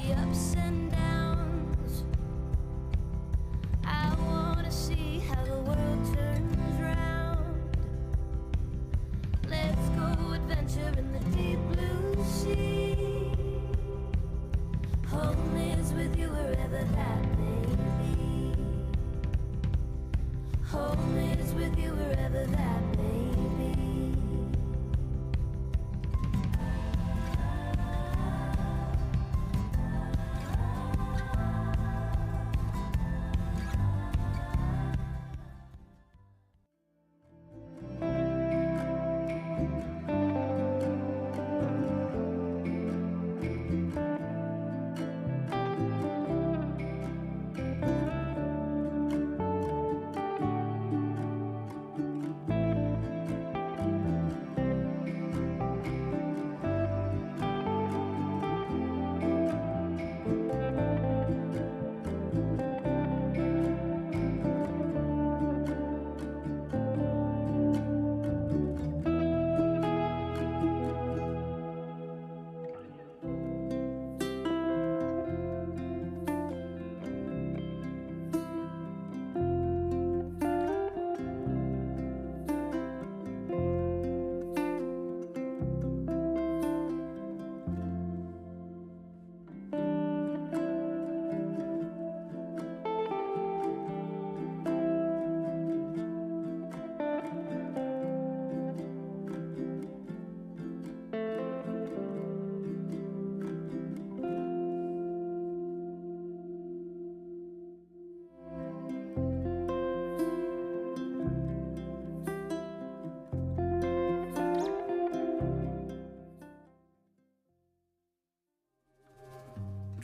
the ups and downs. I wanna see how the world turns round. Let's go adventure in the deep blue sea. Home is with you wherever that may be. Home is with you wherever that may be.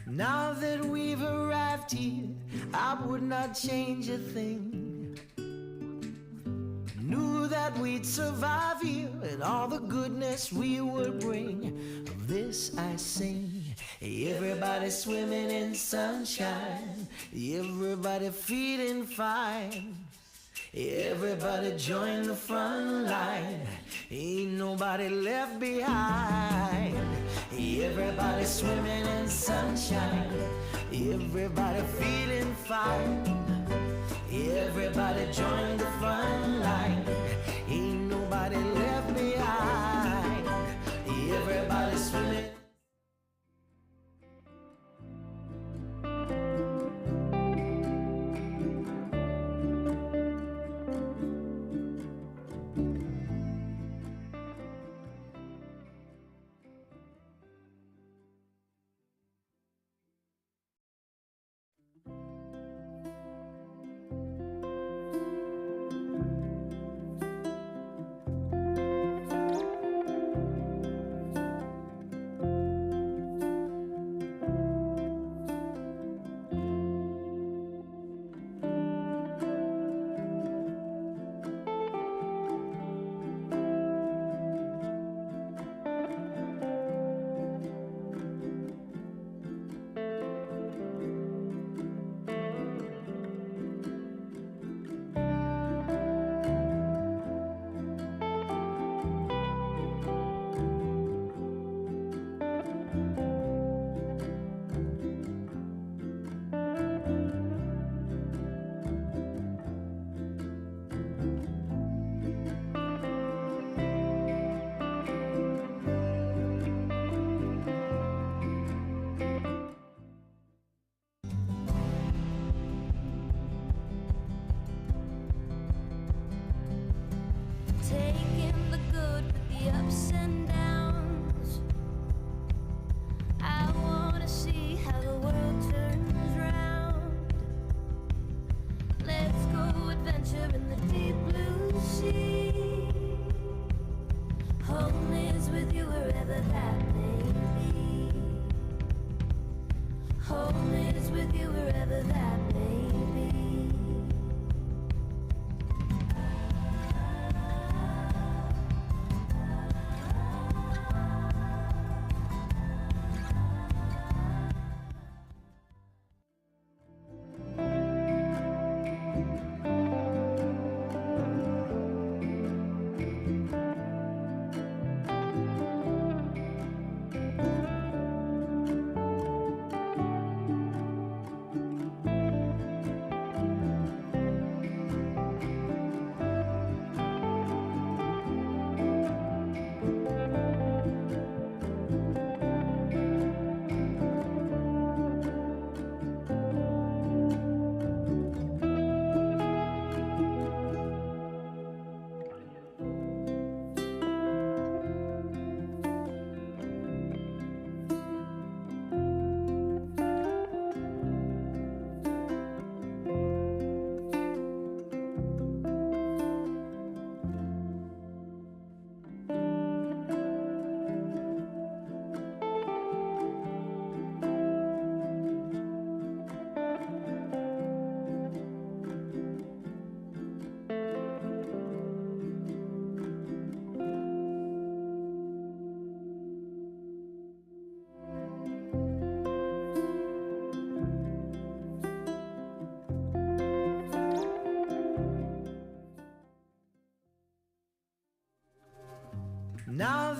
Now that we've arrived here, I would not change a thing. Knew that we'd survive here and all the goodness we would bring. Of this I sing. Everybody swimming in sunshine, everybody feeling fine. Everybody join the front line, ain't nobody left behind. Everybody swimming in sunshine, everybody feeling fine. Everybody join the front line, ain't nobody left behind. Everybody swimming. Taking the good with the ups and downs. I wanna see how the world turns round. Let's go adventure in the deep blue sea. Home is with you wherever that may be. Home is with you wherever that may be.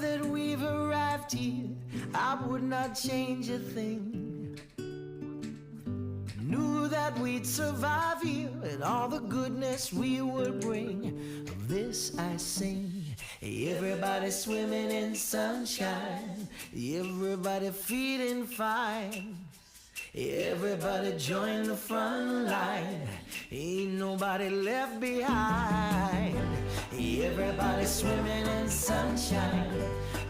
that we've arrived here, I would not change a thing. Knew that we'd survive here and all the goodness we would bring. Of this I sing. Everybody swimming in sunshine, everybody feeling fine. Everybody join the front line, ain't nobody left behind. Everybody swimming in sunshine,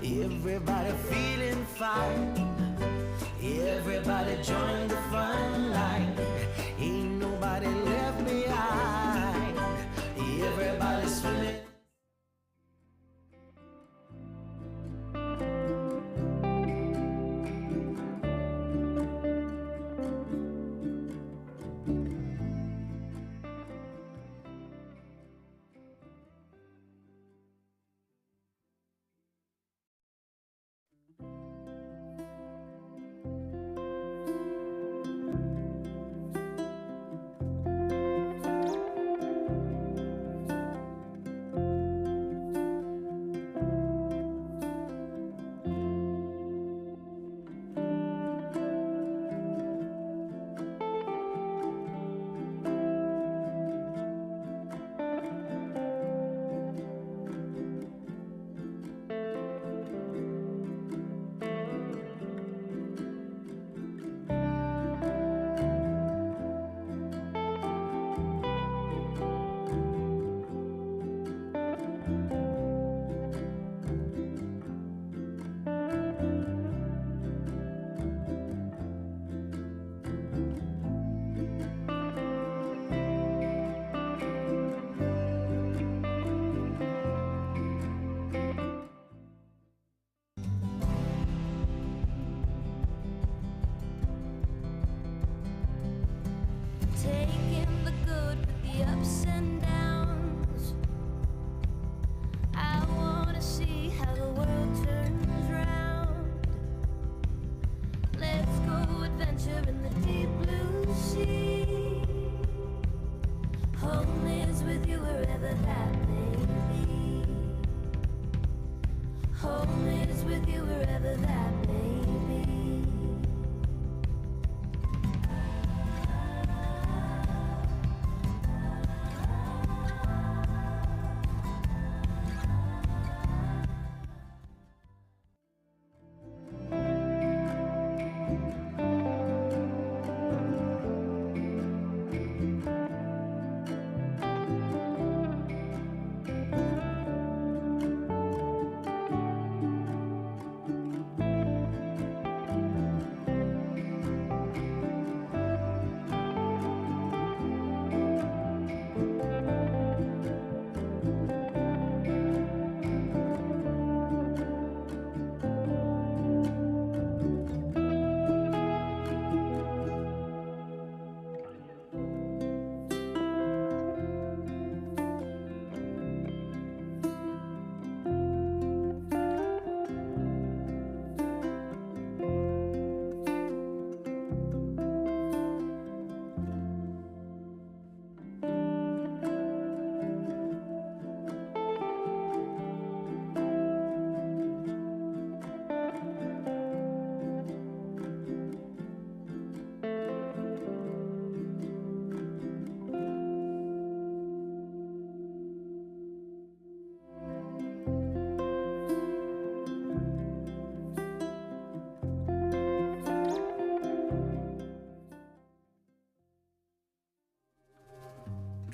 everybody feeling fine. Everybody join the front line, ain't nobody left behind. Everybody swimming. Taking the good with the ups and downs. I wanna see how the world turns round. Let's go adventure in the deep blue sea. Home is with you wherever that may be. Home is with you wherever that may be.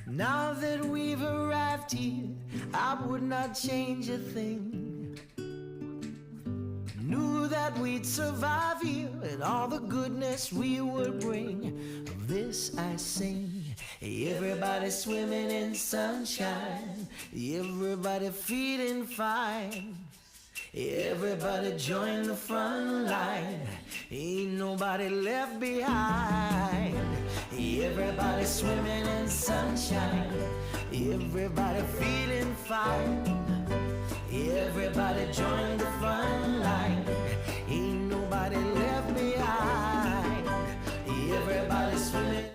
Now that we've arrived here, I would not change a thing. Knew that we'd survive here and all the goodness we would bring. Of this I sing. Everybody swimming in sunshine, everybody feeling fine. Everybody join the front line, ain't nobody left behind. Everybody swimming in sunshine, everybody feeling fine. Everybody join the front line, ain't nobody left behind. Everybody swimming.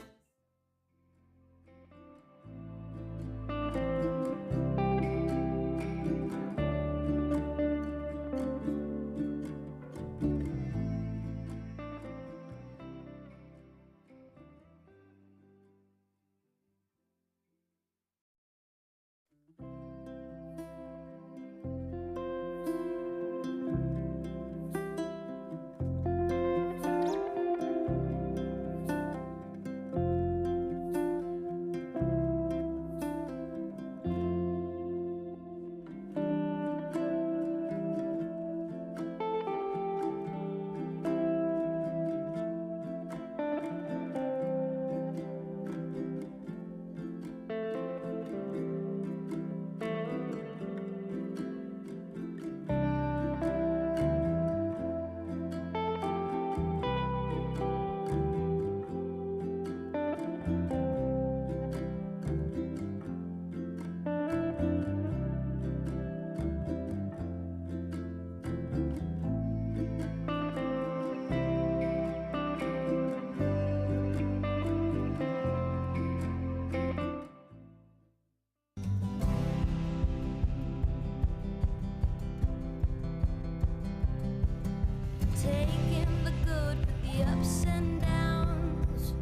ups and downs.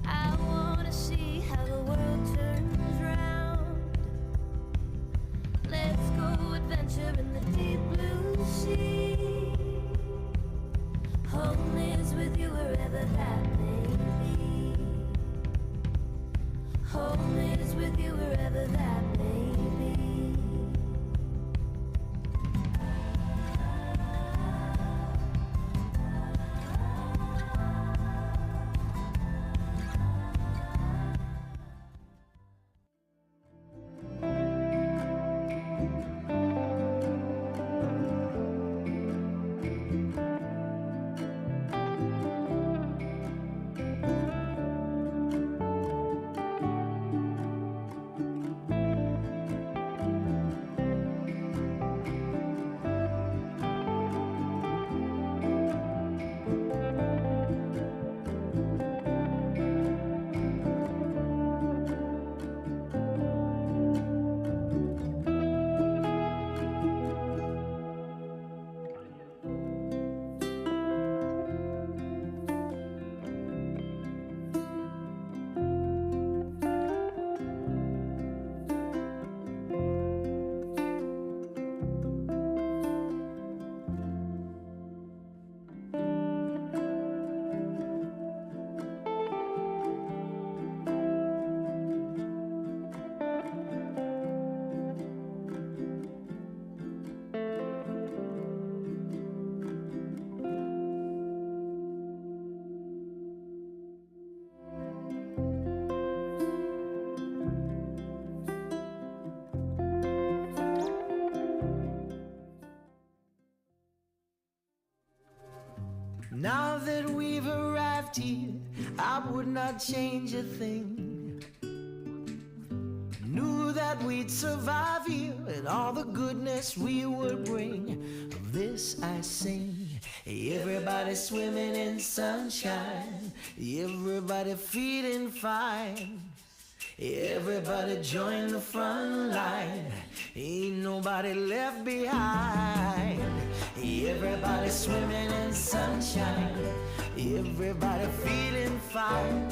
I wanna see how the world turns round. Let's go adventure in the deep blue sea. Home is with you wherever that may be. Home is with you wherever that may be. Now that we've arrived here, I would not change a thing. Knew that we'd survive here and all the goodness we would bring. Of this I sing. Everybody swimming in sunshine, everybody feeling fine. Everybody join the front line, ain't nobody left behind. Everybody swimming in sunshine, everybody feeling fine.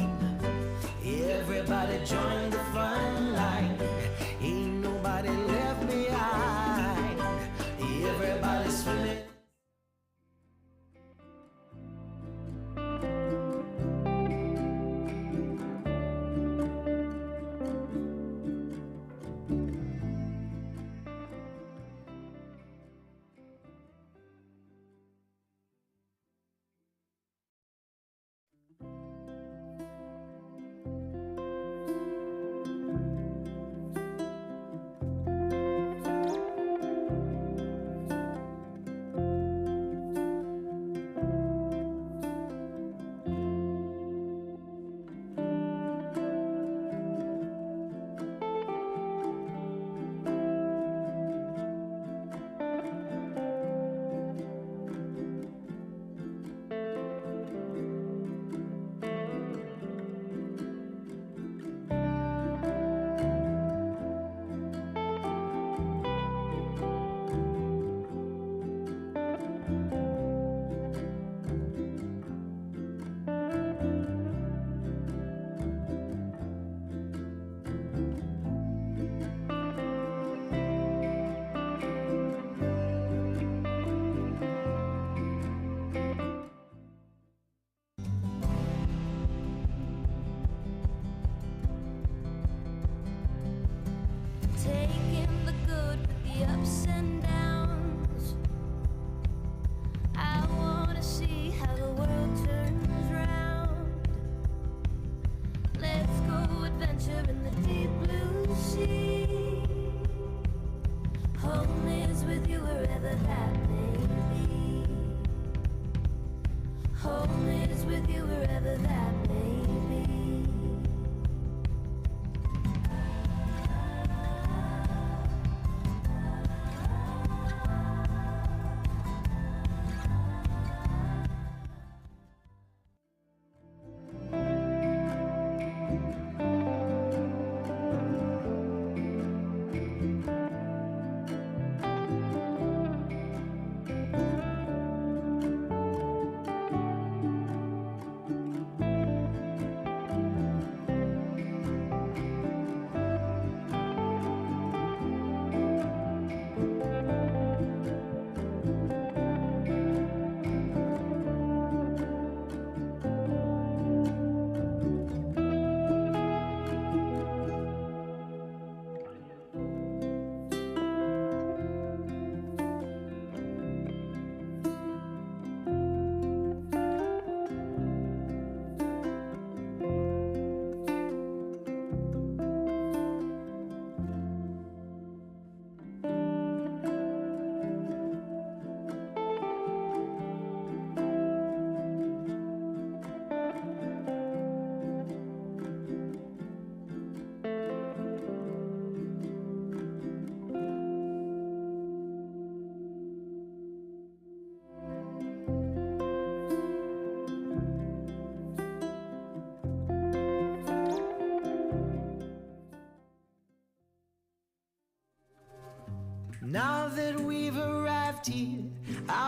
Everybody join the front line, ain't nobody left behind. Everybody swimming.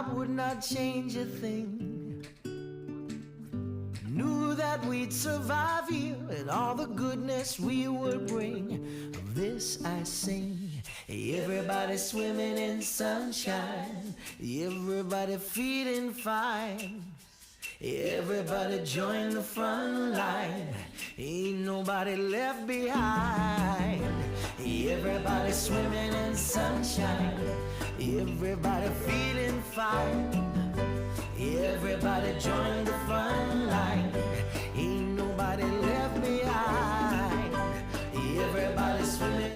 I would not change a thing. Knew that we'd survive here and all the goodness we would bring. Of this I sing. Everybody swimming in sunshine, everybody feeling fine. Everybody join the front line, ain't nobody left behind. Everybody swimming in sunshine, everybody feeling fine. Everybody join the front line, ain't nobody left behind. Everybody swimming.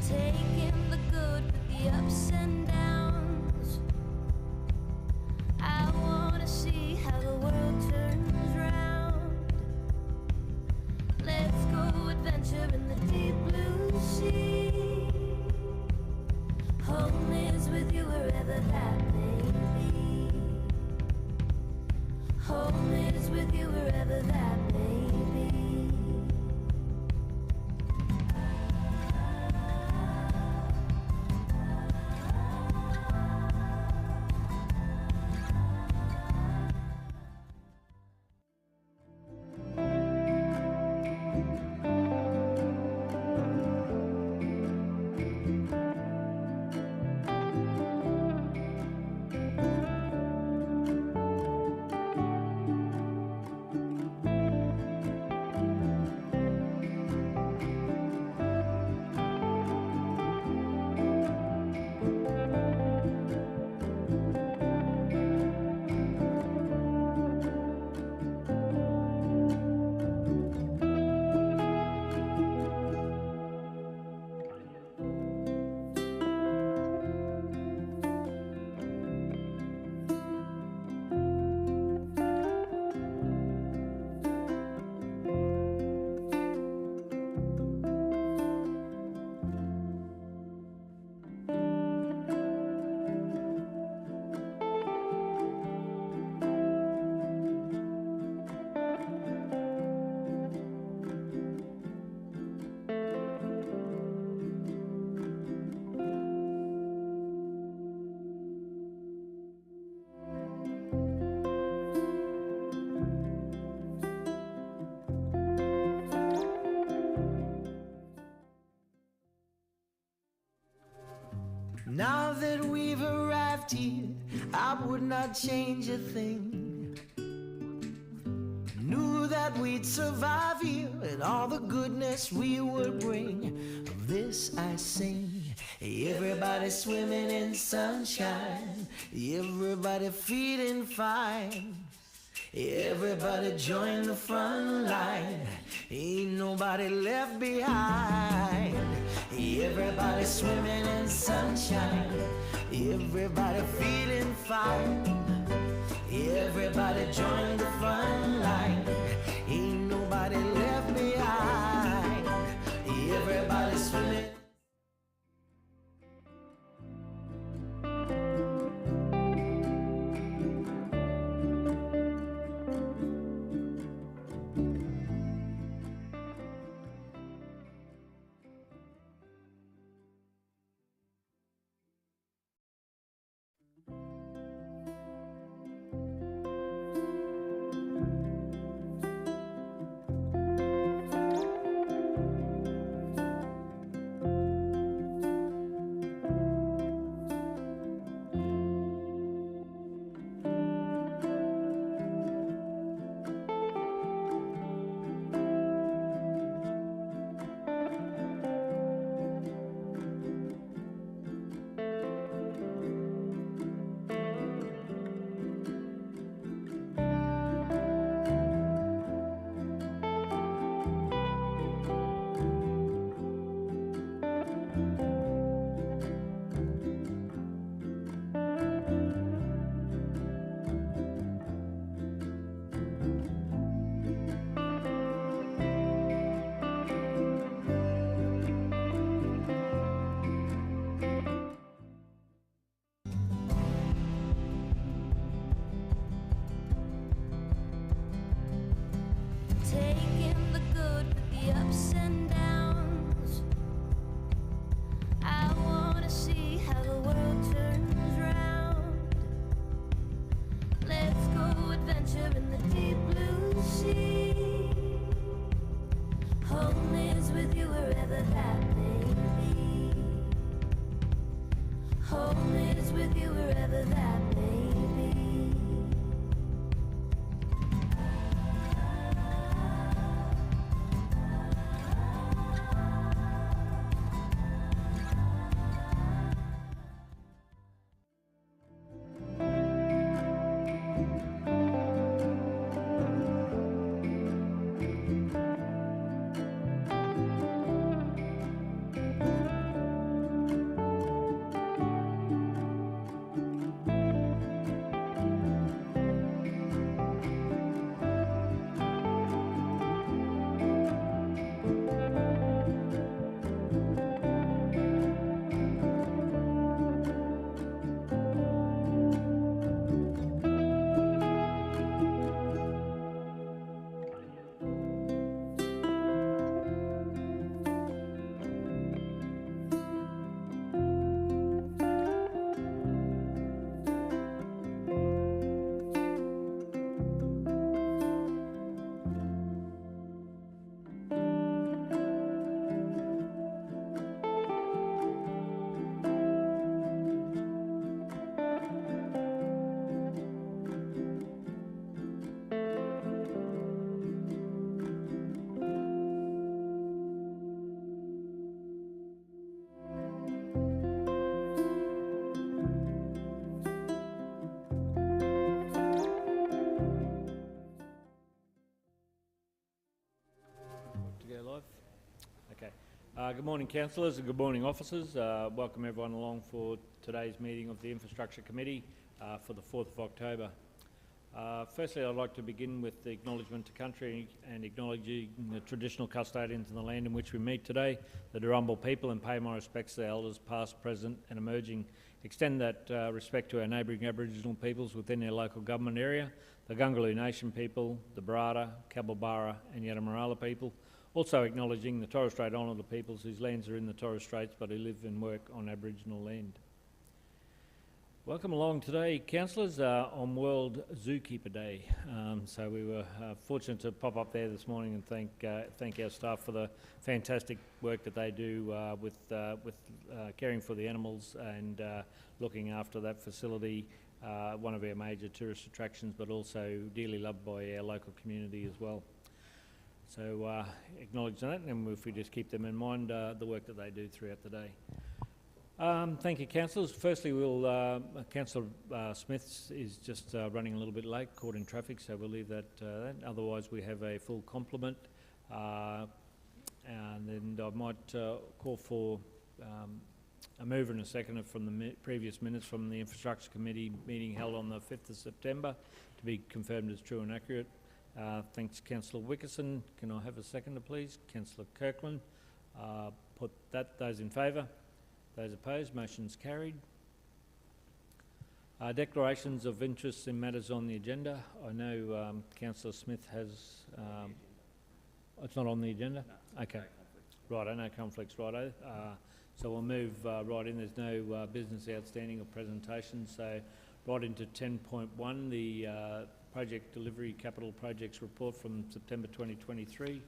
Taking the good with the ups and downs. I wanna see how the world turns round. Let's go adventure in the deep blue sea. Home is with you wherever that may be. Home is with you wherever that may be. Now that we've arrived here, I would not change a thing. Knew that we'd survive here and all the goodness we would bring. Of this I sing. Everybody swimming in sunshine, everybody feeling fine. Everybody join the front line, ain't nobody left behind. Everybody swimming in sunshine, everybody feeling fine. Everybody join the front line, ain't nobody left behind. Everybody swimming. taking the good with the ups and downs. I wanna see how the world turns round. Let's go adventure in the deep blue sea. Home is with you wherever that may be. Home is with you wherever that may be. To go live? Okay. Good morning, councillors, and good morning, officers. Welcome everyone along for today's meeting of the Infrastructure Committee for the 4th of October. Firstly, I'd like to begin with the acknowledgement to country and acknowledging the traditional custodians of the land in which we meet today, the Darumbal people, and pay my respects to the elders past, present and emerging. Extend that respect to our neighbouring Aboriginal peoples within their local government area, the Gungaloo Nation people, the Barada, Cabelbarra and Yadamarala people. Also acknowledging the Torres Strait Islander peoples whose lands are in the Torres Straits but who live and work on Aboriginal land. Welcome along today, councillors, on World Zookeeper Day. So we were fortunate to pop up there this morning and thank our staff for the fantastic work that they do with caring for the animals and looking after that facility, one of our major tourist attractions, but also dearly loved by our local community as well. So acknowledge that, and if we just keep them in mind, the work that they do throughout the day. Thank you, councillors. Firstly, Councillor Smith is just running a little bit late, caught in traffic, so we'll leave that. Otherwise, we have a full complement. And then I might call for a mover and a seconder from the previous minutes from the Infrastructure Committee meeting held on the 5th of September to be confirmed as true and accurate. Thanks, Councillor Wickerson. Can I have a seconder, please? Councillor Kirkland. Put that. Those in favour? Those opposed? Motion's carried. Declarations of interest in matters on the agenda. I know Councillor Smith has... it's not on the agenda? No. Okay. Righto, no conflicts, righto. So we'll move right in. There's no business outstanding or presentation. So right into 10.1, the Project Delivery Capital Projects Report from September 2023.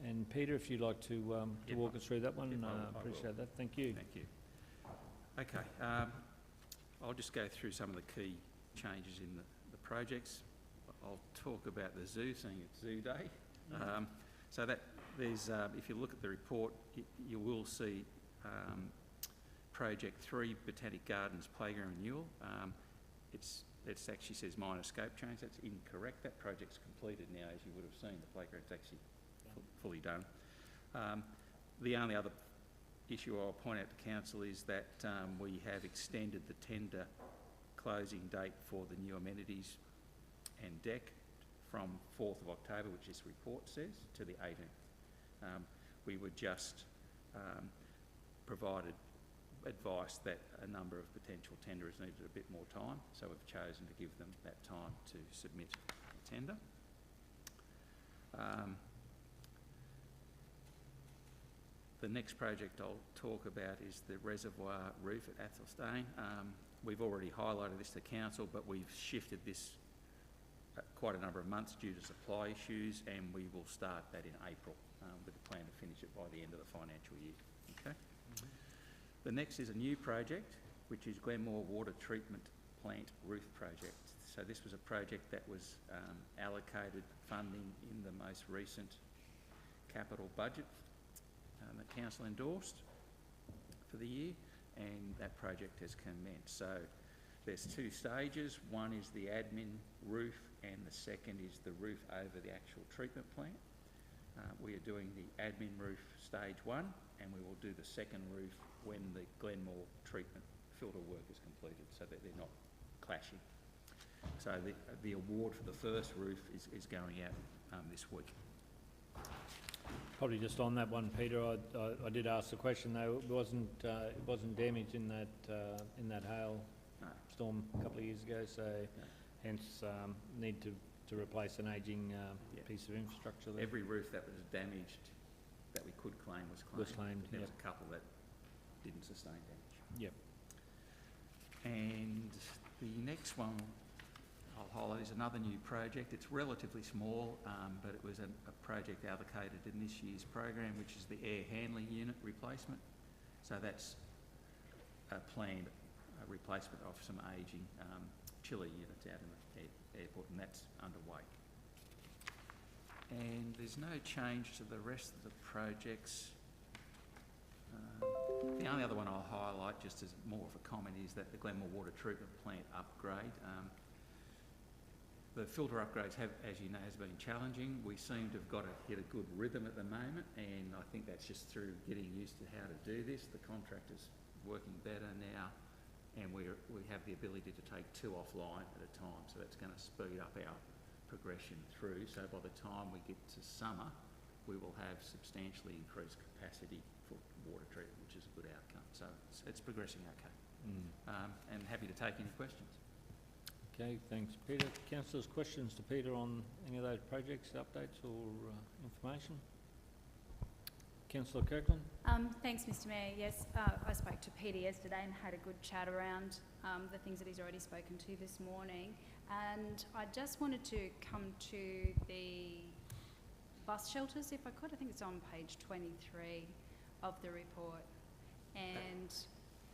And Peter, if you'd like to walk us through that one, appreciate that. Thank you. Thank you. Okay, I'll just go through some of the key changes in the projects. I'll talk about the zoo, seeing it's Zoo Day. So that there's, if you look at the report, you will see Project 3, Botanic Gardens Playground Renewal. It actually says minor scope change. That's incorrect. That project's completed now, as you would have seen. The playground's actually fully done. The only other issue I'll point out to council is that we have extended the tender closing date for the new amenities and deck from 4th of October, which this report says, to the 18th. We were just provided advice that a number of potential tenderers needed a bit more time, so we've chosen to give them that time to submit the tender. The next project I'll talk about is the reservoir roof at Athelstane. We've already highlighted this to council, but we've shifted this quite a number of months due to supply issues, and we will start that in April with a plan to finish it by the end of the financial year. Okay. The next is a new project, which is Glenmore Water Treatment Plant Roof Project. So this was a project that was allocated funding in the most recent capital budget that council endorsed for the year, and that project has commenced. So there's two stages. One is the admin roof, and the second is the roof over the actual treatment plant. We are doing the admin roof stage 1, and we will do the second roof when the Glenmore treatment filter work is completed, so that they're not clashing. So the award for the first roof is going out this week. Probably just on that one, Peter, I did ask the question though. It wasn't damaged in that hail No. storm a couple of years ago, so hence need to replace an ageing piece of infrastructure there. Every roof that was damaged that we could claim was claimed. Was claimed, There yep. was a couple that didn't sustain damage. Yep. And the next one I'll highlight is another new project. It's relatively small, but it was a project allocated in this year's program, which is the air handling unit replacement. So that's a planned replacement of some ageing chiller units out in the airport, and that's underway. And there's no change to the rest of the projects. The only other one I'll highlight, just as more of a comment, is that the Glenmore Water Treatment Plant upgrade. The filter upgrades have, as you know, has been challenging. We seem to have hit a good rhythm at the moment, and I think that's just through getting used to how to do this. The contractor's working better now, and we have the ability to take 2 offline at a time, so that's going to speed up our progression through. So by the time we get to summer, we will have substantially increased capacity for water treatment, which is a good outcome. So it's progressing okay. And happy to take any questions. Okay, thanks, Peter. Councillors, questions to Peter on any of those projects, updates or information? Councillor Kirkland? Thanks, Mr Mayor. Yes, I spoke to Peter yesterday and had a good chat around the things that he's already spoken to this morning. And I just wanted to come to the bus shelters, if I could. I think it's on page 23 of the report. And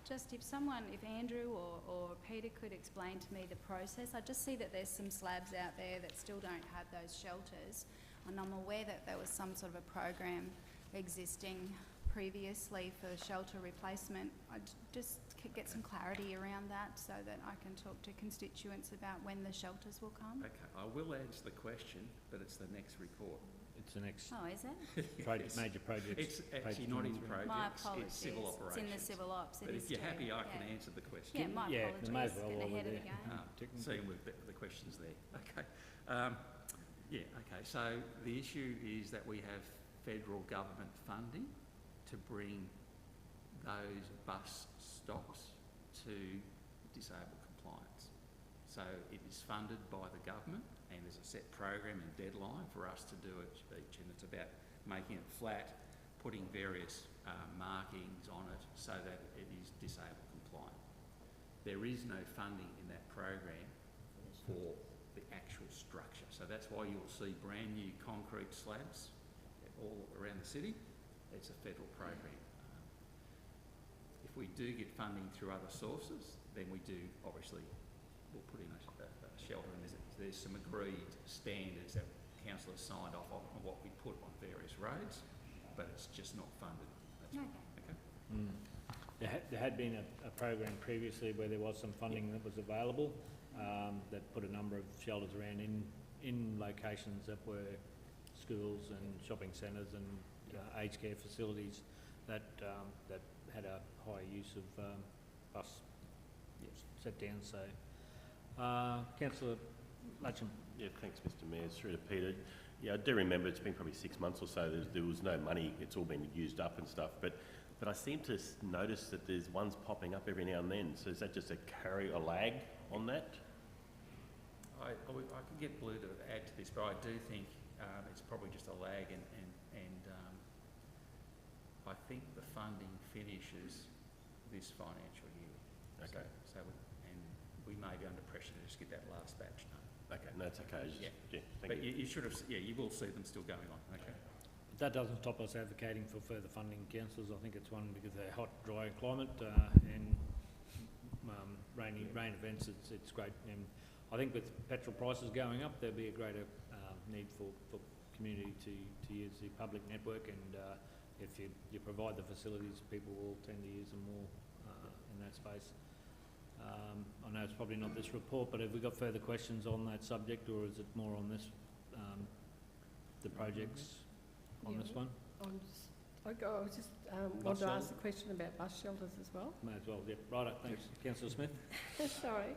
just if Andrew or Peter could explain to me the process. I just see that there's some slabs out there that still don't have those shelters, and I'm aware that there was some sort of a program existing previously for shelter replacement. I'd just get some clarity around that so that I can talk to constituents about when the shelters will come. Okay, I will answer the question, but it's the next report. It's the next Oh, is it? project, major project. It's actually not in projects, My apologies. it's civil operations. It's in the civil ops. But It if is you're too. happy, I Yeah. can answer the question. Yeah, my Yeah, apologies. we may as well Getting while ahead of we're the there. game. Technically. Seeing with the questions there. Okay. Okay, so the issue is that we have federal government funding to bring those bus stops to disabled compliance. So it is funded by the government, and there's a set program and deadline for us to do it each, and it's about making it flat, putting various markings on it so that it is disabled compliant. There is no funding in that program for the actual structure, so that's why you'll see brand new concrete slabs all around the city. It's a federal program. If we do get funding through other sources, then we do obviously, we'll put in a shelter, and there's some agreed standards that council has signed off on what we put on various roads, but it's just not funded. That's Okay. right. Okay. There had been a program previously where there was some funding that was available, that put a number of shelters around in locations that were schools and shopping centres and aged care facilities that had a high use of bus set down. So, Councillor Latcham. Yeah, thanks, Mr Mayor. Through to Peter. Yeah, I do remember it's been probably 6 months or so. There was no money. It's all been used up and stuff. But I seem to notice that there's ones popping up every now and then. So is that just a lag on that? I could get Blue to add to this, but I do think it's probably just a lag, and I think the funding finishes this financial year. Okay. So we may be under pressure to just get that last batch done. Okay, no, it's okay. Yeah. Thank But you. you should have, you will see them still going on, okay? But that doesn't stop us advocating for further funding, councillors. I think it's one because of the hot, dry climate and rain events. It's great. And I think with petrol prices going up, there'll be a greater need for community to use the public network, and if you provide the facilities, people will tend to use them more in that space. I know it's probably not this report, but have we got further questions on that subject, or is it more on this, the projects on this one? I was just wanted to ask a question about bus shelters as well. May as well, yep. Right, thanks. Councillor Smith? Sorry.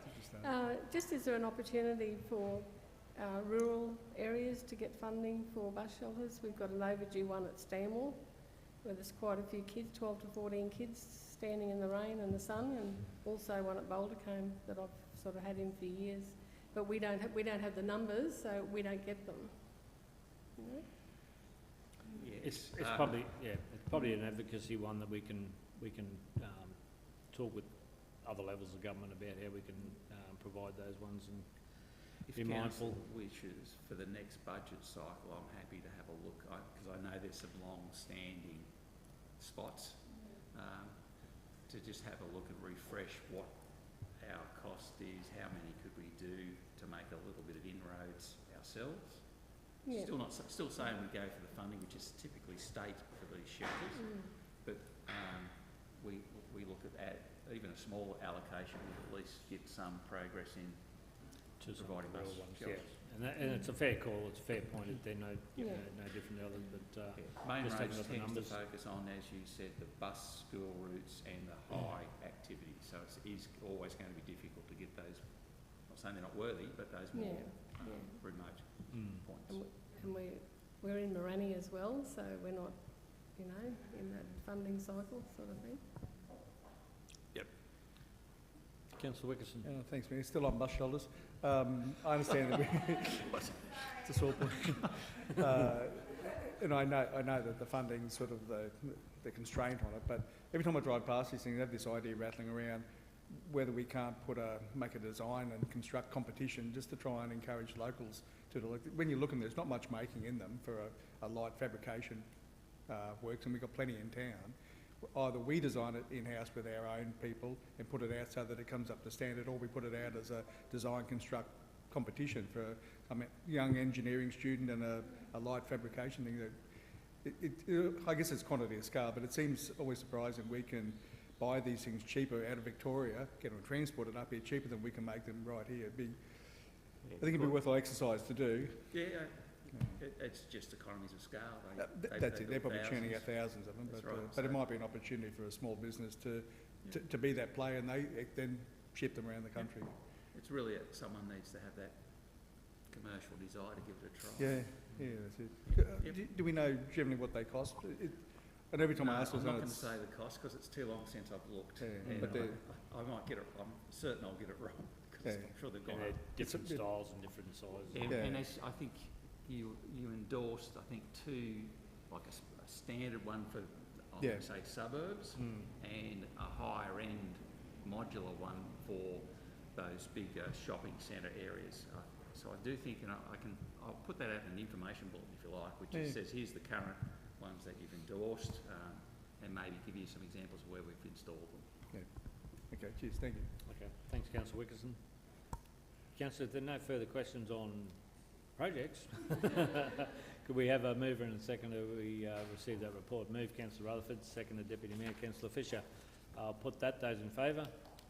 Just is there an opportunity for rural areas to get funding for bus shelters? We've got an overdue one at Stanmore, where there's quite a few kids, 12 to 14 kids, standing in the rain and the sun, and also one at Bouldercombe that I've sort of had in for years. But we don't have the numbers, so we don't get them. You know? It's probably an advocacy one that we can talk with other levels of government about how we can provide those ones and be mindful. If council wishes for the next budget cycle, I'm happy to have a look, because I know there's some long-standing spots, to just have a look and refresh what our cost is, how many could we do to make a little bit of inroads ourselves. Yeah. Still saying we go for the funding, which is typically state for these shelters, but we look at even a small allocation would at least get some progress in To some providing rural bus ones, shelters. yeah. And it's a fair call, it's a fair point. They're no different to others, but Main just roads having got the tends to numbers. focus on, as you said, the bus school routes and the high activity, so it is always going to be difficult to get those, not saying they're not worthy, but those more remote points. And we're in Morani as well, so we're not, you know, in that funding cycle sort of thing. Councillor Wickerson. Thanks, Mayor. Still on bus shelters. I understand that it's a sore point. And I know that the funding's sort of the constraint on it, but every time I drive past these things, I have this idea rattling around whether we can't make a design and construct competition just to try and encourage locals to do it. When you look at them, there's not much making in them for a light fabrication works, and we've got plenty in town. Either we design it in-house with our own people and put it out so that it comes up to standard, or we put it out as a design construct competition for a young engineering student and a light fabrication thing. I guess it's quantity of scale, but it seems always surprising we can buy these things cheaper out of Victoria, get them transported up here cheaper than we can make them right here. I think it'd be worthwhile exercise to do. Yeah, it's just economies of scale. That's it. They're build probably churning out thousands. thousands of them, That's but, right. but it So- might be an opportunity for a small business to be that player, and they then ship them around the country. It's really, someone needs to have that commercial desire to give it a try. Yeah, that's it. Yep. Do we know generally what they cost? And every time No, I ask, I'm not going to it's say the cost, because it's too long since I've looked. Yeah, And but I might get it, I'm certain I'll get it wrong, because Yeah. I'm sure they've And gone they're up. different It's a bit- styles and different sizes. And as I think you endorsed, I think two, like a standard one for, I Yeah. would say, suburbs, and a higher end modular one for those big shopping centre areas. So I do think, and I'll put that out in an information bulletin if you like, which just says, here's the current ones that you've endorsed, and maybe give you some examples of where we've installed them. okay. Cheers, thank you. Okay, thanks, Councillor Wickerson. Councillor, if there are no further questions on projects, could we have a mover and a seconder? We receive that report. Move, Councillor Rutherford, seconded Deputy Mayor Councillor Fisher. I'll put that. Those in favour?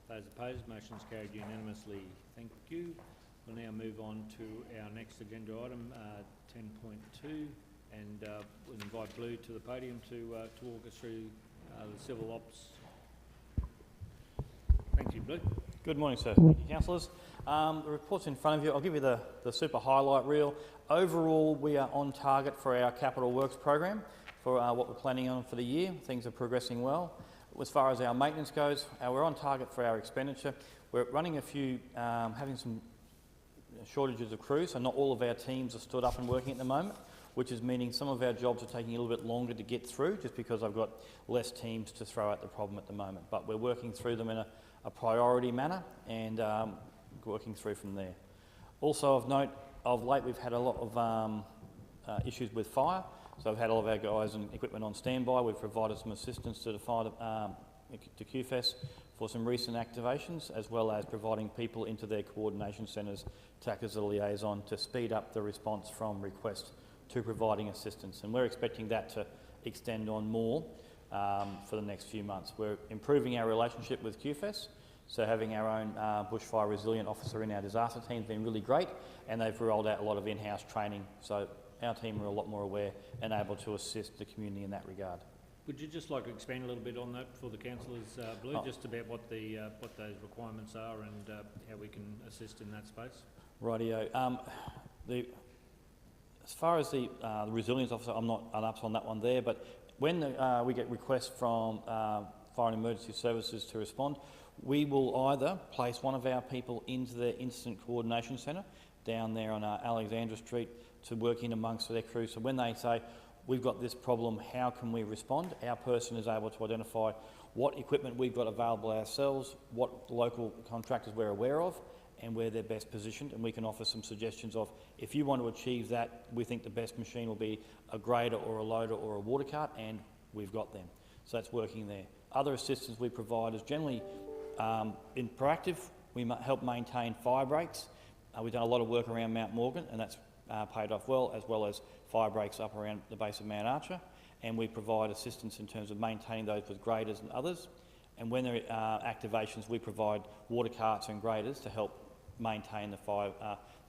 Those opposed? Motion's carried unanimously. Thank you. We'll now move on to our next agenda item, 10.2, and we'll invite Blue to the podium to walk us through the civil ops. Thank you, Blue. Good morning, sir. Thank you, councillors. The report's in front of you. I'll give you the super highlight reel. Overall, we are on target for our capital works program for what we're planning on for the year. Things are progressing well. As far as our maintenance goes, we're on target for our expenditure. We're running a few, having some shortages of crews, so not all of our teams are stood up and working at the moment. which is meaning some of our jobs are taking a little bit longer to get through just because I've got less teams to throw at the problem at the moment. But we're working through them in a priority manner and working through from there. Also of note, of late we've had a lot of issues with fire. So I've had all of our guys and equipment on standby. We've provided some assistance to the fire to QFES for some recent activations, as well as providing people into their coordination centres to act as a liaison to speed up the response from request to providing assistance. And we're expecting that to extend on more for the next few months. We're improving our relationship with QFES, so having our own bushfire resilient officer in our disaster team has been really great, and they've rolled out a lot of in-house training, so our team are a lot more aware and able to assist the community in that regard. Would you just like to expand a little bit on that for the councillors, Blue, just about what those requirements are and how we can assist in that space? Rightio. As far as the resilience officer, I'm not up on that one there, but when we get requests from Fire and Emergency Services to respond, we will either place one of our people into their incident coordination centre down there on Alexandra Street to work in amongst their crew. So when they say, we've got this problem, how can we respond? Our person is able to identify what equipment we've got available ourselves, what local contractors we're aware of, and where they're best positioned, and we can offer some suggestions of, if you want to achieve that, we think the best machine will be a grader or a loader or a water cart, and we've got them. So that's working there. Other assistance we provide is generally in proactive, we help maintain fire breaks. We've done a lot of work around Mount Morgan, and that's paid off well as fire breaks up around the base of Mount Archer, and we provide assistance in terms of maintaining those with graders and others. And when there are activations, we provide water carts and graders to help maintain the fire,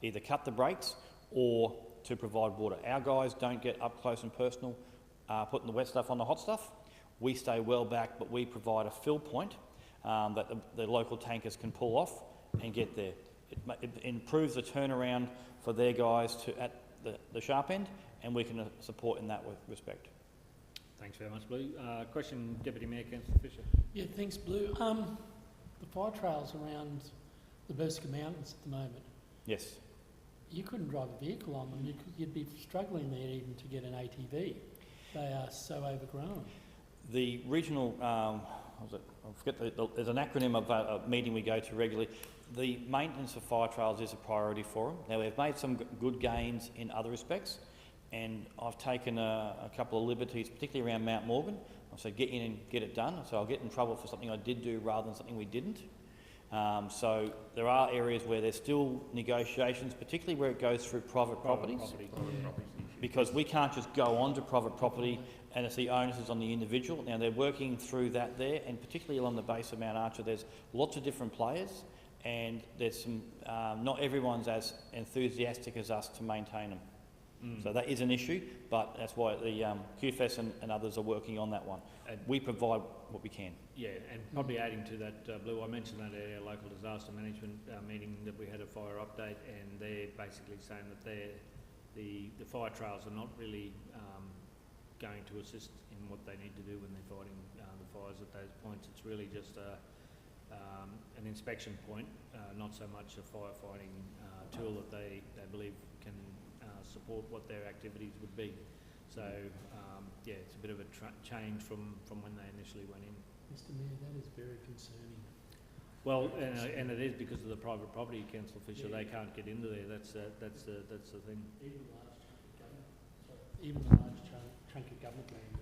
either cut the breaks or to provide water. Our guys don't get up close and personal putting the wet stuff on the hot stuff. We stay well back, but we provide a fill point that the local tankers can pull off and get there. It improves the turnaround for their guys at the sharp end, and we can support in that respect. Thanks very much, Blue. Question, Deputy Mayor, Councillor Fisher. Yeah, thanks, Blue. The fire trails around the Berska Mountains at the moment. Yes. You couldn't drive a vehicle on them. You'd be struggling there even to get an ATV. They are so overgrown. The regional, I forget, there's an acronym of a meeting we go to regularly. The maintenance of fire trails is a priority for them. Now, we've made some good gains in other respects, and I've taken a couple of liberties, particularly around Mount Morgan. I said, get in and get it done. So I'll get in trouble for something I did do rather than something we didn't. So there are areas where there's still negotiations, particularly where it goes through private properties. Because we can't just go onto private property and it's the onus is on the individual. Now, they're working through that there, and particularly along the base of Mount Archer, there's lots of different players, and there's some, not everyone's as enthusiastic as us to maintain them. So that is an issue, but that's why the QFES and others are working on that one. And we provide what we can. Yeah, and probably adding to that, Blue, I mentioned that at our local disaster management meeting that we had a fire update, and they're basically saying that the fire trails are not really going to assist in what they need to do when they're fighting the fires at those points. It's really just an inspection point, not so much a firefighting tool that they believe can support what their activities would be. So, yeah, it's a bit of a change from when they initially went in. Mr Mayor, that is very concerning. Well, and it is because of the private property, Councillor Fisher. Yeah. They can't get into there. That's the thing. Even the large chunk of government land,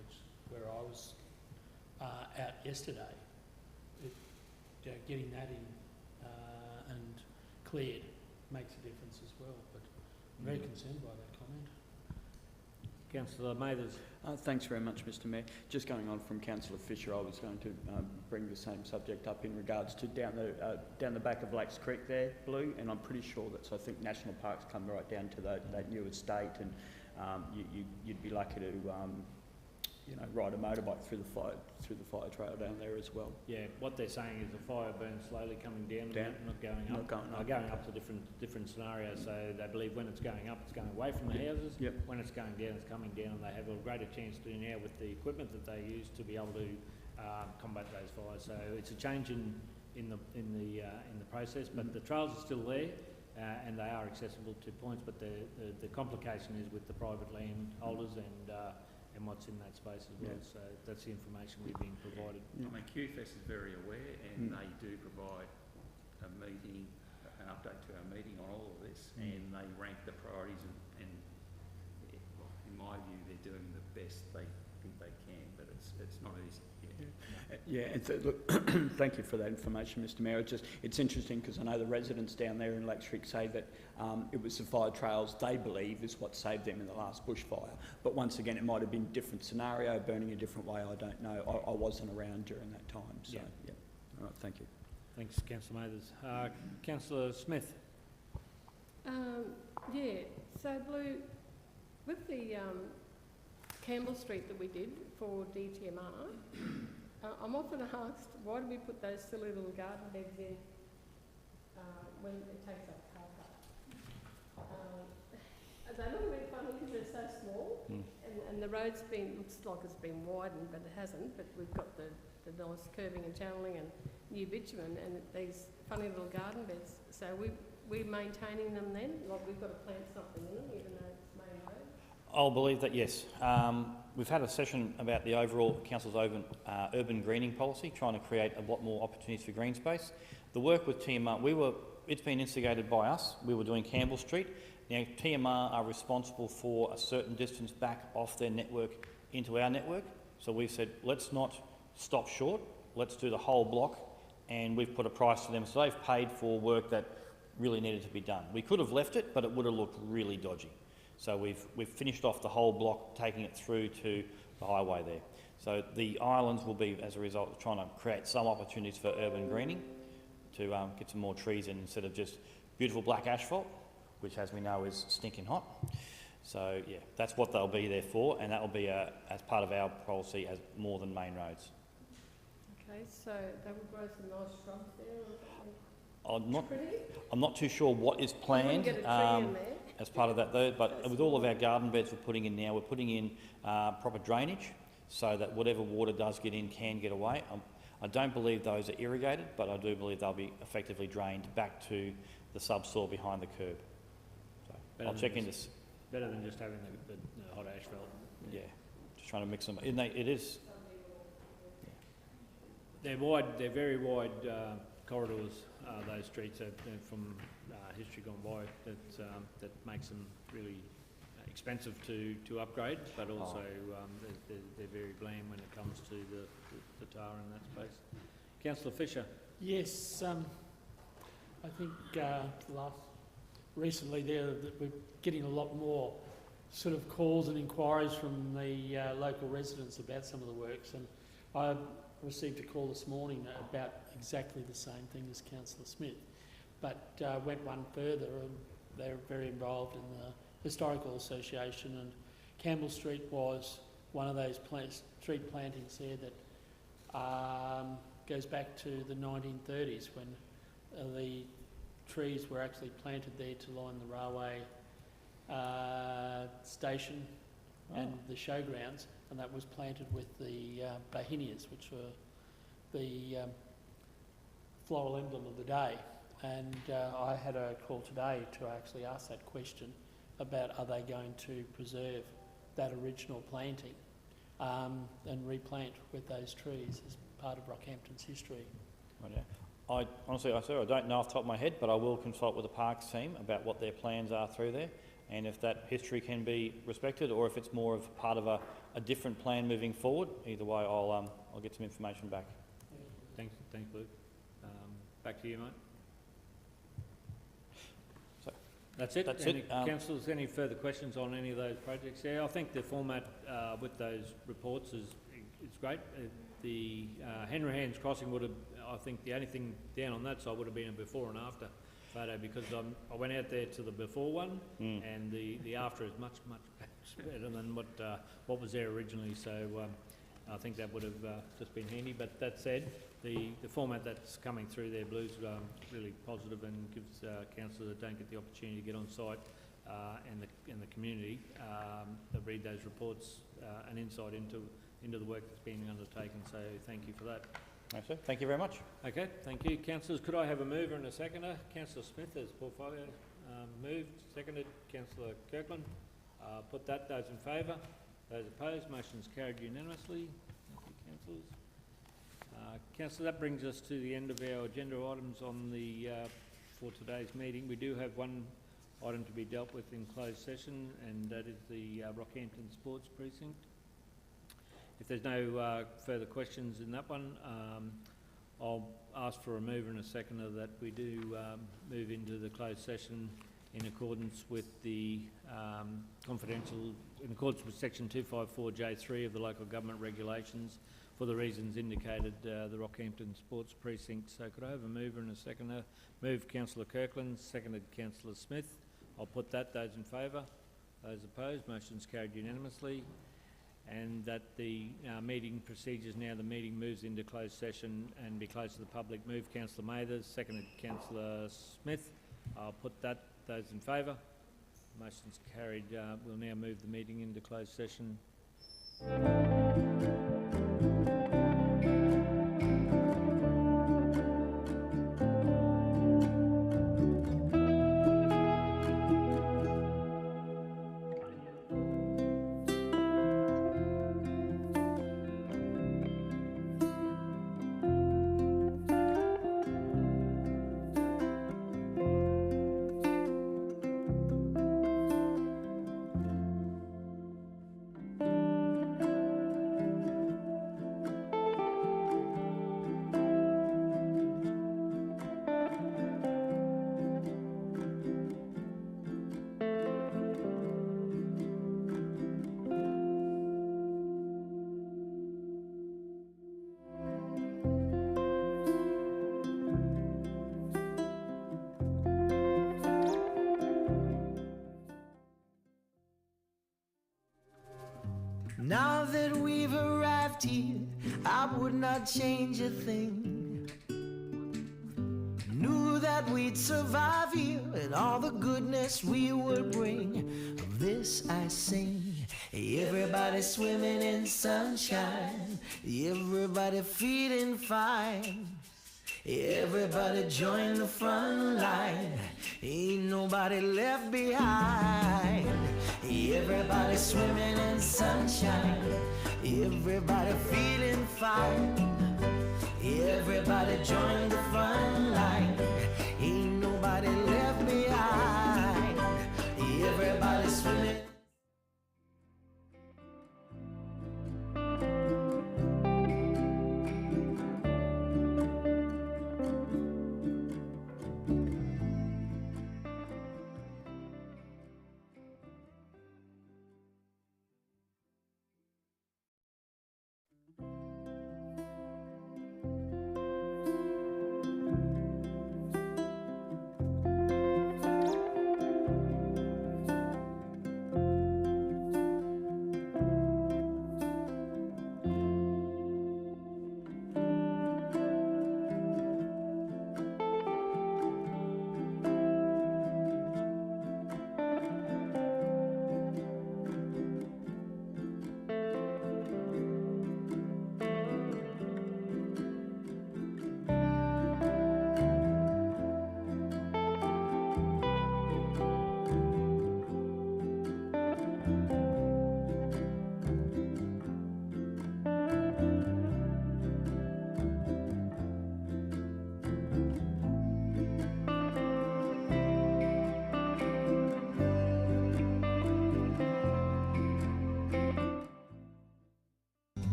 where I was out yesterday, getting that in and cleared makes a difference as well. But I'm very concerned by that comment. Councillor Mathers. Thanks very much, Mr Mayor. Just going on from Councillor Fisher, I was going to bring the same subject up in regards to down the back of Lakes Creek there, Blue, and I'm pretty sure that, so I think National Parks come right down to that new estate, and you'd be lucky to ride a motorbike through the fire trail down there as well. Yeah, what they're saying is the fire burns slowly coming down, not going up. Going up to different scenarios. So they believe when it's going up, it's going away from the houses. Yep. When it's going down, it's coming down. They have a greater chance to now with the equipment that they use to be able to combat those fires. So it's a change in the process, but the trails are still there. and they are accessible to points, but the complication is with the private land holders and what's in that space as well. So that's the information we're being provided. I mean, QFES is very aware, and they do provide a meeting, an update to our meeting on all of this, and they rank the priorities, and in my view, they're doing the best they think they can, but it's not easy. Yeah, and so, look, thank you for that information, Mr Mayor. It's interesting because I know the residents down there in Lake Creek say that it was the fire trails they believe is what saved them in the last bushfire. But once again, it might have been a different scenario, burning a different way, I don't know. I wasn't around during that time, so yeah. All right, thank you. Thanks, Councillor Mathers. Councillor Smith. Yeah, so Blue, with the Campbell Street that we did for DTMR, I'm often asked, why do we put those silly little garden beds in when it takes up car park? They look a bit funny because they're so small, and the road's looks like it's been widened, but it hasn't. But we've got the nice curving and channeling and new bitumen, and these funny little garden beds. So we're maintaining them then, like we've got to plant something in them, even though it's main road. I'll believe that, yes. We've had a session about the overall Council's urban greening policy, trying to create a lot more opportunities for green space. The work with TMR, it's been instigated by us. We were doing Campbell Street. Now, TMR are responsible for a certain distance back off their network into our network. So we've said, let's not stop short, let's do the whole block, and we've put a price to them. So they've paid for work that really needed to be done. We could have left it, but it would have looked really dodgy. So we've finished off the whole block, taking it through to the highway there. So the islands will be, as a result of trying to create some opportunities for urban greening, to get some more trees in instead of just beautiful black asphalt, which, as we know, is stinking hot. So yeah, that's what they'll be there for, and that will be as part of our policy as more than main roads. Okay, so they will grow some nice shrubs there or something? I'm not too sure what is planned as part of that though, but with all of our garden beds we're putting in now, we're putting in proper drainage so that whatever water does get in can get away. I don't believe those are irrigated, but I do believe they'll be effectively drained back to the subsoil behind the curb. So I'll check into this. Better than just having the hot asphalt. Yeah, just trying to mix them. It is. They're wide. They're very wide corridors. Those streets are from history gone by. That makes them really expensive to upgrade, but also they're very bland when it comes to the tar in that space. Councillor Fisher. Yes, I think recently that we're getting a lot more sort of calls and inquiries from the local residents about some of the works, and I received a call this morning about exactly the same thing as Councillor Smith, but went one further, and they're very involved in the Historical Association, and Campbell Street was one of those street plantings there that goes back to the 1930s when the trees were actually planted there to line the railway station and the showgrounds, and that was planted with the Bahinias, which were the floral emblem of the day. And I had a call today to actually ask that question about are they going to preserve that original planting and replant with those trees as part of Rockhampton's history. Right, yeah. I honestly, I don't know off the top of my head, but I will consult with the Parks team about what their plans are through there, and if that history can be respected, or if it's more of part of a different plan moving forward. Either way, I'll get some information back. Thanks, Luke. Back to you, mate. So that's it. Councillors, any further questions on any of those projects? Yeah, I think the format with those reports is great. The Henry Hands Crossing would have, I think the only thing down on that side would have been a before and after photo, because I went out there to the before one, and the after is much better than what was there originally. So I think that would have just been handy. But that said, the format that's coming through there, Blue's really positive, and gives councillors that don't get the opportunity to get on site and the community that read those reports an insight into the work that's being undertaken. So thank you for that. Okay, thank you very much. Okay, thank you. Councillors, could I have a mover and a seconder? Councillor Smith as portfolio Moved, seconded, councillor Kirkland. Put that, those in favour. Those opposed, motion is carried unanimously. Thank you, councillors. Councillor, that brings us to the end of our agenda items on the, for today's meeting. We do have one item to be dealt with in closed session, and that is the Rockhampton Sports Precinct. If there's no further questions in that one, I'll ask for a mover and a seconder that we do move into the closed session in accordance with the in accordance with section 254J3 of the local government regulations for the reasons indicated, the Rockhampton Sports Precinct. So could I have a mover and a seconder? Move councillor Kirkland, seconded councillor Smith. I'll put that, those in favour. Those opposed, motion's carried unanimously. And that the meeting procedures now, the meeting moves into closed session and be closed to the public. Move councillor Mathers, seconded councillor Smith. I'll put that, those in favour. Motion's carried. We'll now move the meeting into closed session. Now that we've arrived here, I would not change a thing. Knew that we'd survive here and all the goodness we would bring. Of this I sing. Everybody swimming in sunshine, everybody feeling fine. Everybody join the front line, ain't nobody left behind. Everybody swimming in sunshine, everybody feeling fine. Everybody join the front line, ain't nobody left behind. Everybody swimming.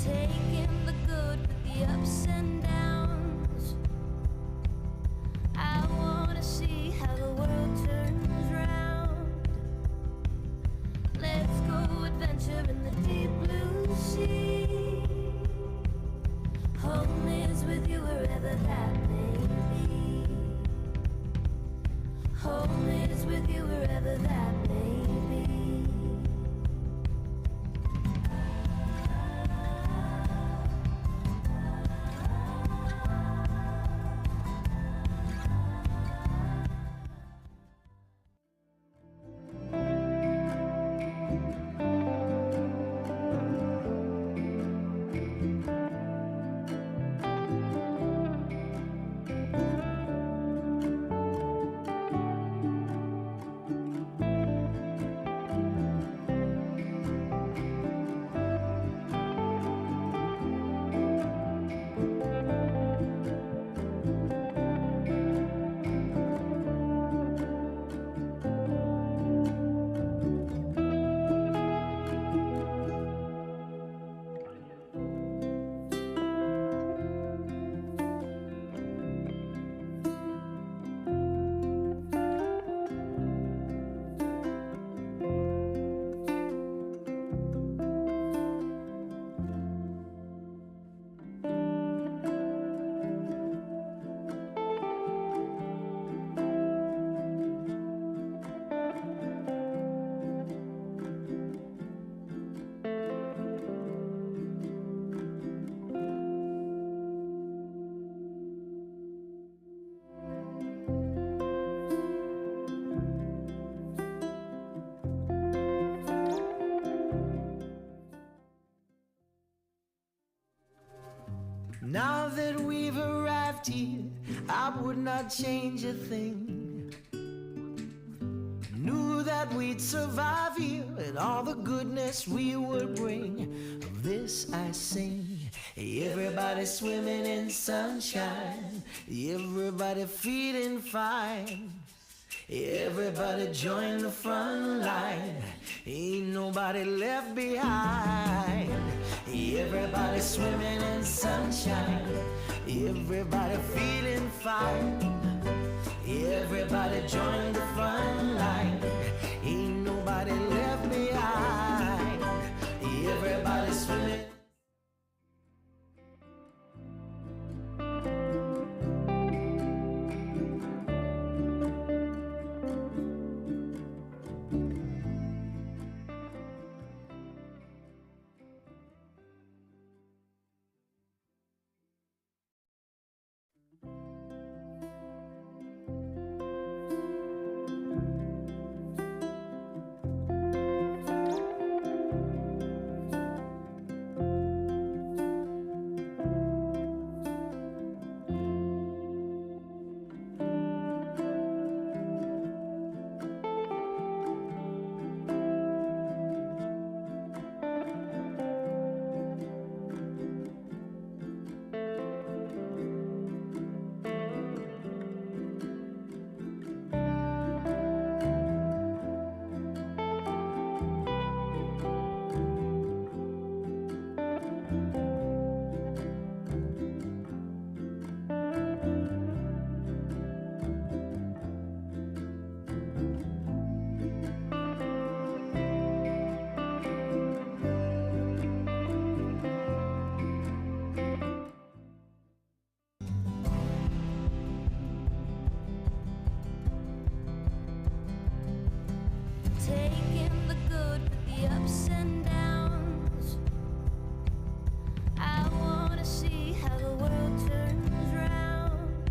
Taking the good with the ups and downs. I wanna see how the world turns round. Let's go adventure in the deep blue sea. Home is with you wherever that may be. Home is with you wherever that may be. that we've arrived here, I would not change a thing. Knew that we'd survive here and all the goodness we would bring. Of this I sing. Everybody swimming in sunshine, everybody feeling fine. Everybody join the front line, ain't nobody left behind. Everybody swimming in sunshine, everybody feeling fine. Everybody join the front line, ain't nobody left behind. Everybody swimming. Taking the good with the ups and downs. I wanna see how the world turns round.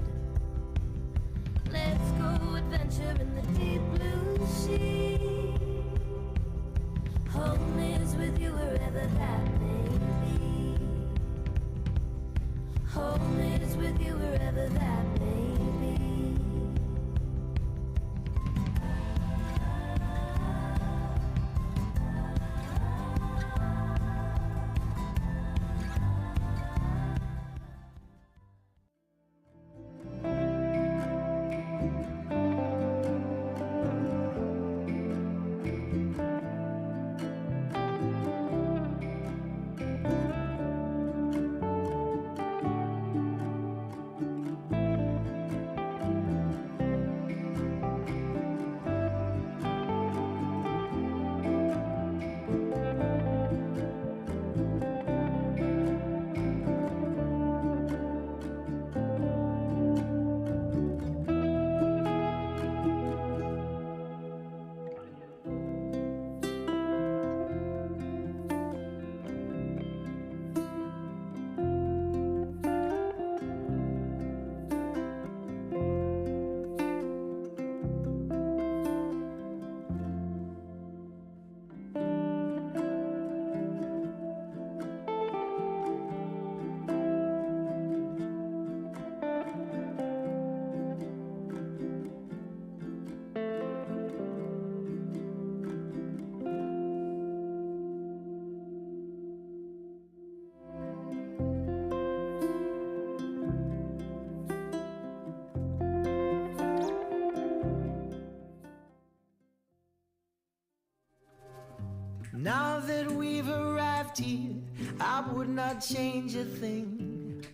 Let's go adventure in the deep blue sea. Home is with you wherever that may be. Home is with you wherever that may be. Now that we've arrived here, I would not change a thing.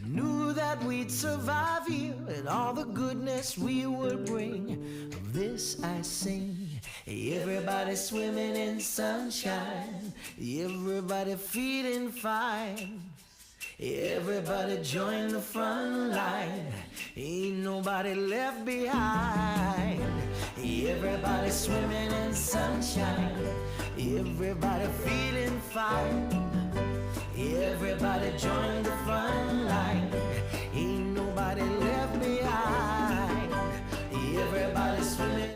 Knew that we'd survive here and all the goodness we would bring. Of this I sing. Everybody swimming in sunshine, everybody feeling fine. Everybody join the front line, ain't nobody left behind. Everybody swimming in sunshine, everybody feeling fine. Everybody join the front line, ain't nobody left behind. Everybody swimming.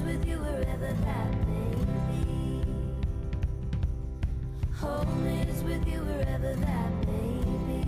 is with you wherever that may be. Home is with you wherever that may be.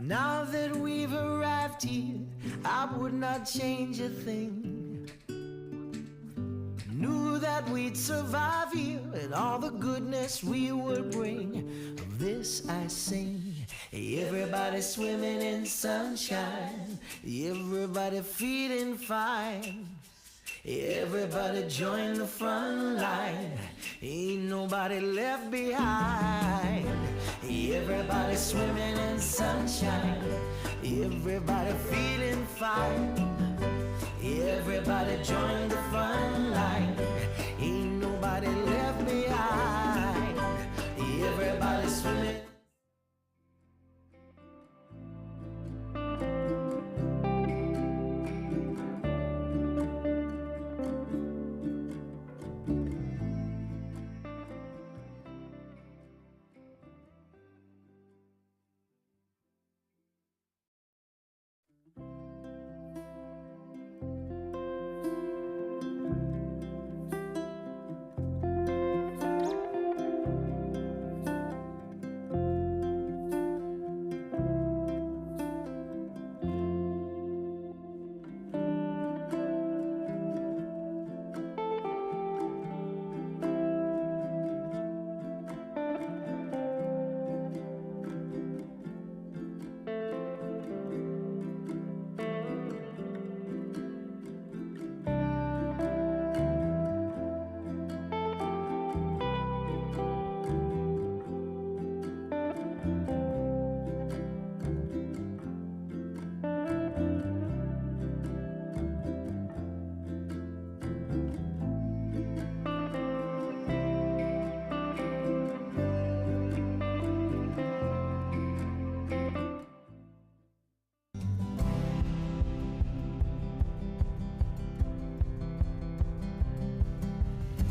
Now that we've arrived here, I would not change a thing. Knew that we'd survive here and all the goodness we would bring. Of this I sing. Everybody swimming in sunshine, everybody feeling fine. Everybody join the front line, ain't nobody left behind. Everybody swimming in sunshine, everybody feeling fine. Everybody join the front line, ain't nobody left behind. Everybody swimming.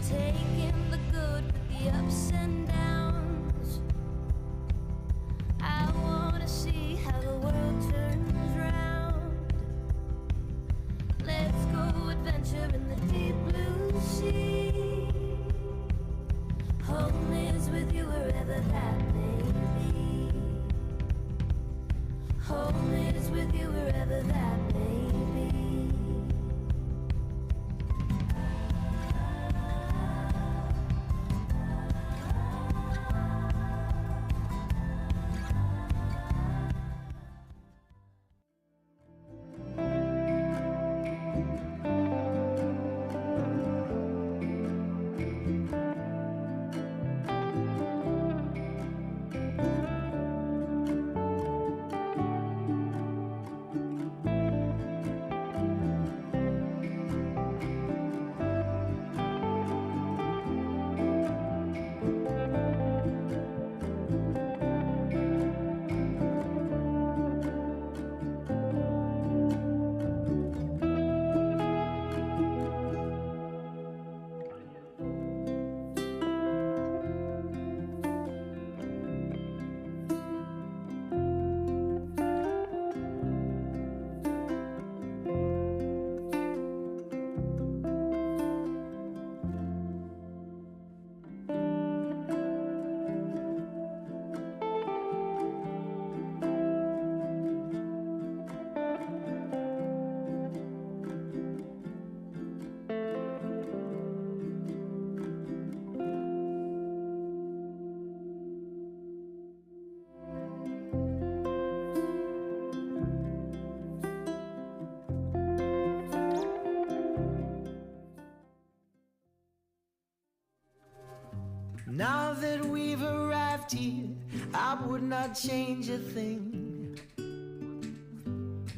Taking the good with the ups and downs. I wanna see how the world turns round. Let's go adventure in the deep blue sea. Home is with you wherever that may be. Home is with you wherever that may be. Now that we've arrived here, I would not change a thing.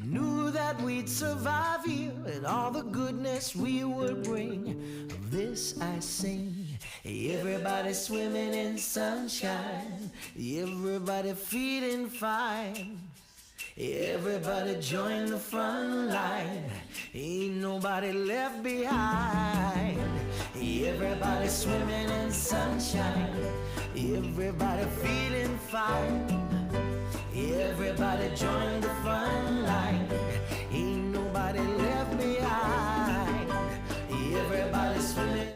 Knew that we'd survive here and all the goodness we would bring. Of this I sing. Everybody swimming in sunshine, everybody feeling fine. Everybody join the front line, ain't nobody left behind. Everybody swimming in sunshine, everybody feeling fine. Everybody join the front line, ain't nobody left behind. Everybody swimming.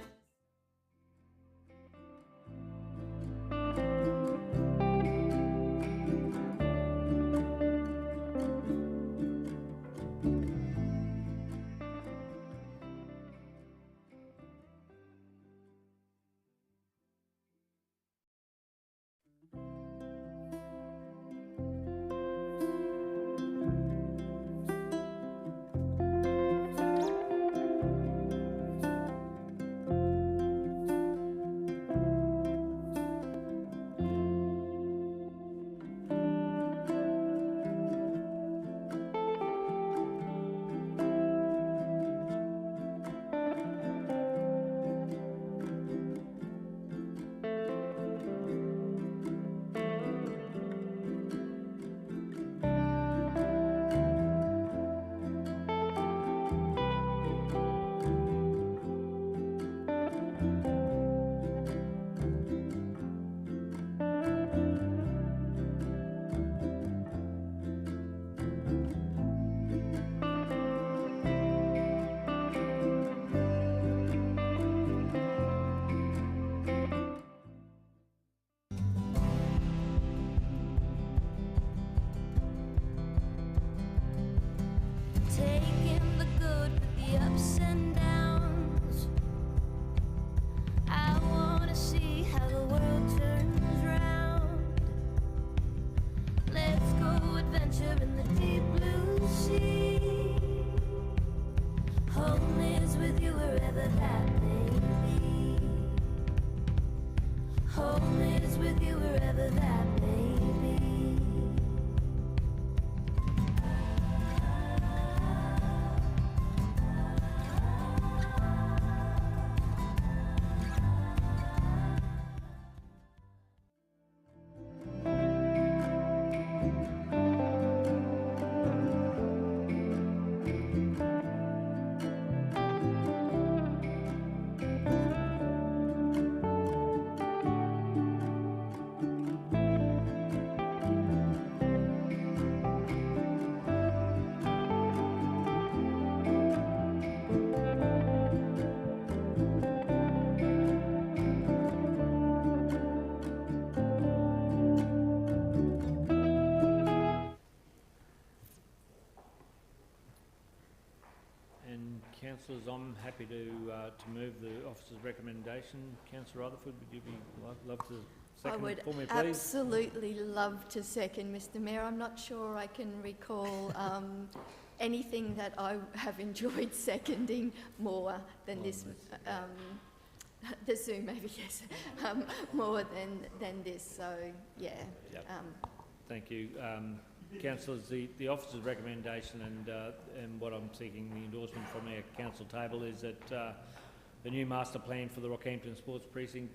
Taking the good with the ups and downs. I wanna see how the world turns round. Let's go adventure in the deep blue sea. Home is with you wherever that may be. Home is with you wherever that may be. Councillors, I'm happy to move the officer's recommendation. Councillor Rutherford, would you be love to I second would it for me, please? absolutely love to second, Mr Mayor. I'm not sure I can recall anything that I have enjoyed seconding more than this. The Zoom, maybe, yes. More than this, so yeah. Yep. Thank you. Councillors, the officer's recommendation and what I'm seeking the endorsement from our council table is that the new master plan for the Rockhampton Sports Precinct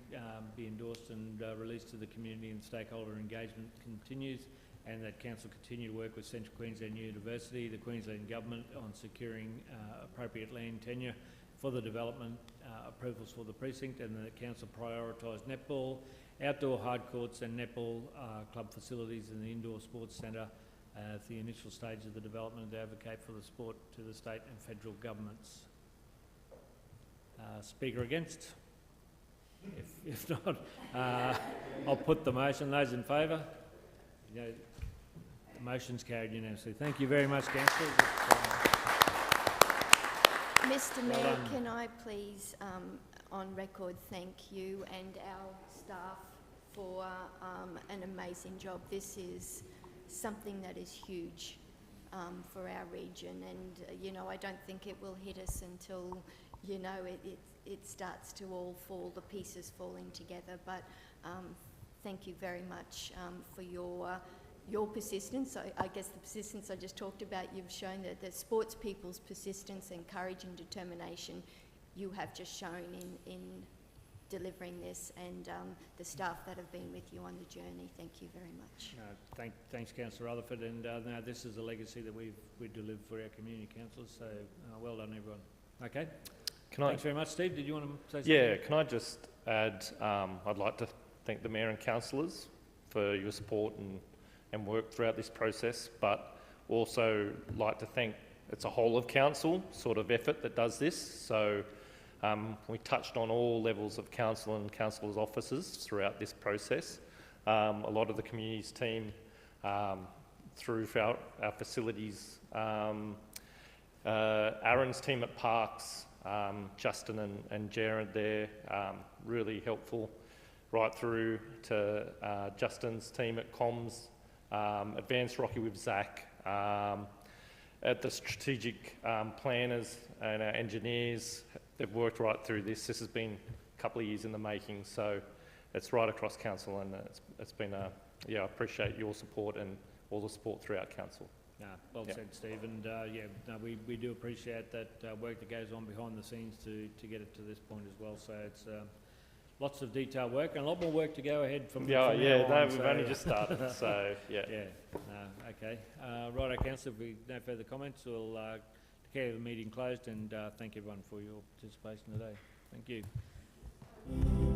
be endorsed and released to the community, and stakeholder engagement continues, and that council continue to work with Central Queensland University, the Queensland Government on securing appropriate land tenure for the development approvals for the precinct, and that council prioritise netball, outdoor hard courts and netball club facilities in the indoor sports centre at the initial stage of the development, and to advocate for the sport to the state and federal governments. Speaker against? If not, I'll put the motion. Those in favour? The motion's carried unanimously. Thank you very much, councillors. Mr Mayor, can I please, on record, thank you and our staff for an amazing job. This is something that is huge for our region, and you know, I don't think it will hit us until, you know, it starts to all fall, the pieces falling together. But thank you very much for your persistence. I guess the persistence I just talked about, you've shown that the sports people's persistence and courage and determination you have just shown in delivering this, and the staff that have been with you on the journey. Thank you very much. Thanks, Councillor Rutherford, and now this is a legacy that we deliver for our community councillors, so well done everyone. Okay, thanks very much. Steve, did you want to say something? Yeah, can I just add, I'd like to thank the Mayor and councillors for your support and work throughout this process, but also like to thank, it's a whole of council sort of effort that does this, so we touched on all levels of council and councillors' offices throughout this process. A lot of the communities team through our facilities, Aaron's team at Parks, Justin and Jared there, really helpful, right through to Justin's team at Comms, Advanced Rocky with Zach, at the strategic planners and our engineers. They've worked right through this. This has been a couple of years in the making, so it's right across council, and it's been I appreciate your support and all the support throughout council. Well said, Steve, and we do appreciate that work that goes on behind the scenes to get it to this point as well. So it's lots of detailed work and a lot more work to go ahead from now on. We've only just started, so yeah. Okay. Righto, Councillor, if we no further comments, we'll declare the meeting closed, and thank everyone for your participation today. Thank you.